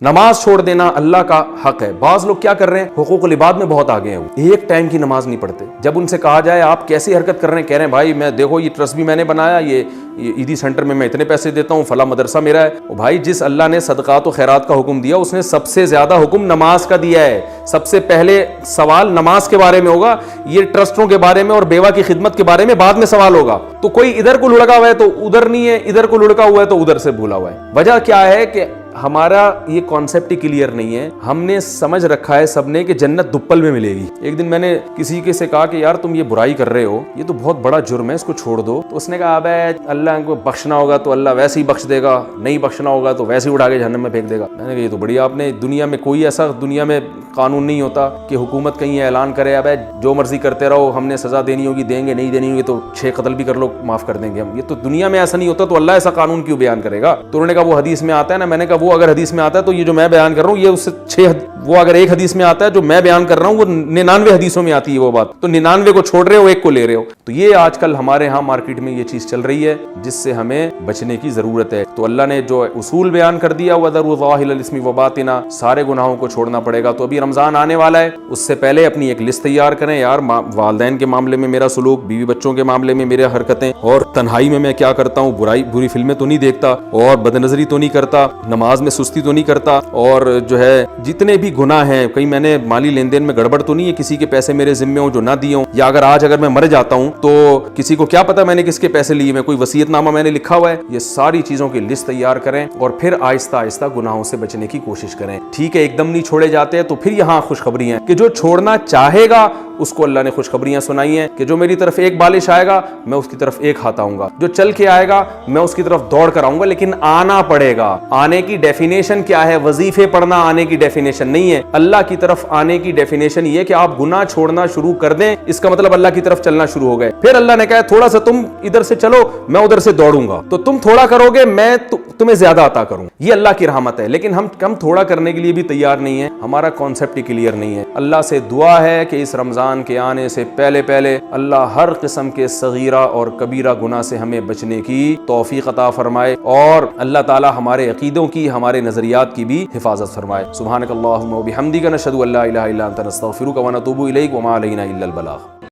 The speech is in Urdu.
نماز چھوڑ دینا اللہ کا حق ہے. بعض لوگ کیا کر رہے ہیں, حقوق العباد میں بہت آگے ہیں, وہ ایک ٹائم کی نماز نہیں پڑھتے. جب ان سے کہا جائے آپ کیسی حرکت کر رہے ہیں, کہہ رہے ہیں بھائی میں دیکھو یہ ٹرسٹ بھی میں نے بنایا, یہ عیدی سینٹر میں اتنے پیسے دیتا ہوں, فلاں مدرسہ میرا ہے. بھائی جس اللہ نے صدقات و خیرات کا حکم دیا اس نے سب سے زیادہ حکم نماز کا دیا ہے. سب سے پہلے سوال نماز کے بارے میں ہوگا, یہ ٹرسٹوں کے بارے میں اور بیوہ کی خدمت کے بارے میں بعد میں سوال ہوگا. تو کوئی ادھر کو لڑکا ہوا ہے تو ادھر نہیں ہے, ادھر کو لڑکا ہوا ہے تو ادھر سے بھولا ہوا ہے. وجہ کیا ہے کہ ہمارا یہ کانسیپٹ ہی کلیئر نہیں ہے. ہم نے سمجھ رکھا ہے سب نے کہ جنت دپل میں ملے گی. ایک دن میں نے کسی کے سے کہا کہ یار تم یہ برائی کر رہے ہو, یہ تو بہت بڑا جرم ہے, اس کو چھوڑ دو. تو اس نے کہا ابے اللہ کو بخشنا ہوگا تو اللہ ویسے ہی بخش دے گا, نہیں بخشنا ہوگا تو ویسے ہی اٹھا کے جہنم میں پھینک دے گا. میں نے کہا یہ تو بڑھیا, آپ نے دنیا میں کوئی ایسا دنیا میں قانون نہیں ہوتا کہ حکومت کہیں اعلان کرے ابے جو مرضی کرتے رہو, ہم نے سزا دینی ہوگی دیں گے, نہیں دینی ہوگی تو 6 قتل بھی کر لو معاف کر دیں گے ہم. یہ تو دنیا میں ایسا نہیں ہوتا, تو اللہ ایسا قانون کیوں بیان کرے گا؟ تو انہوں نے کہا وہ حدیث میں آتا ہے نا. میں نے کہا وہ اگر حدیث میں آتا ہے تو یہ جو میں بیان کر رہا ہوں یہ اس سے وہ اگر ایک حدیث میں آتا ہے جو میں بیان کر رہا ہوں وہ 99 حدیثوں میں آتی ہے وہ بات, تو 99 کو چھوڑ رہے ہو, ایک کو لے رہے ہو. تو یہ آج کل ہمارے ہاں مارکیٹ میں یہ چیز چل رہی ہے جس سے ہمیں بچنے کی ضرورت ہے. تو اللہ نے جو اصول بیان کر دیا وَذَرُوا ظَاهِرَ الْإِثْمِ وَبَاطِنَهُ, سارے گناہوں کو چھوڑنا پڑے گا. تو ابھی رمضان آنے والا ہے, اس سے پہلے اپنی ایک لسٹ تیار کریں. یار والدین کے معاملے میں میرا سلوک, بیوی بچوں کے معاملے میں میرے حرکتیں, اور تنہائی میں کیا کرتا ہوں, بری فلمیں تو نہیں دیکھتا, اور بد نظری تو نہیں کرتا, نماز میں سستی تو نہیں کرتا, اور جو ہے جتنے بھی گناہ ہیں, کہیں میں نے مالی لین دین میں گڑبڑ تو نہیں ہے, کسی کے پیسے میرے ذمے ہوں جو نہ دیے ہوں, یا اگر میں مر جاتا ہوں تو کسی کو کیا پتا میں نے کس کے پیسے لیے, میں کوئی وصیت نامہ میں نے لکھا ہوا ہے. یہ ساری چیزوں کی لسٹ تیار کریں اور پھر آہستہ آہستہ گناہوں سے بچنے کی کوشش کریں. ٹھیک ہے ایک دم نہیں چھوڑے جاتے تو پھر یہاں خوشخبری ہیں کہ جو چھوڑنا چاہے گا اس کو اللہ نے خوشخبریاں سنائی ہیں کہ جو میری طرف ایک بالش آئے گا میں اس کی طرف ایک ہاتھ آؤں گا, جو چل کے آئے گا میں اس کی طرف دوڑ کر آؤں گا, لیکن آنا پڑے گا. آنے کی ڈیفینیشن کیا ہے؟ وظیفے پڑھنا آنے کی ڈیفینیشن نہیں ہے. اللہ کی طرف آنے کی ڈیفینیشن یہ کہ آپ گناہ چھوڑنا شروع کر دیں, اس کا مطلب اللہ کی طرف چلنا شروع ہو گئے. پھر اللہ نے کہا تھوڑا سا تم ادھر سے چلو میں ادھر سے دوڑوں گا, تو تم تھوڑا کرو گے میں تمہیں زیادہ عطا کروں. یہ اللہ کی رحمت ہے, لیکن ہم تھوڑا کرنے کے لیے بھی تیار نہیں ہیں. ہمارا کانسیپٹ ہی کلیئر نہیں ہے. اللہ سے دعا ہے کہ اس رمضان کے آنے سے پہلے اللہ ہر قسم کے صغیرہ اور کبیرہ گناہ سے ہمیں بچنے کی توفیق عطا فرمائے, اور اللہ تعالی ہمارے عقیدوں کی, ہمارے نظریات کی بھی حفاظت فرمائے. سبحانک اللہم و بحمدک نشہد ان لا الہ الا انت نستغفرک و نتوب الیک وما علینا الا البلاغ.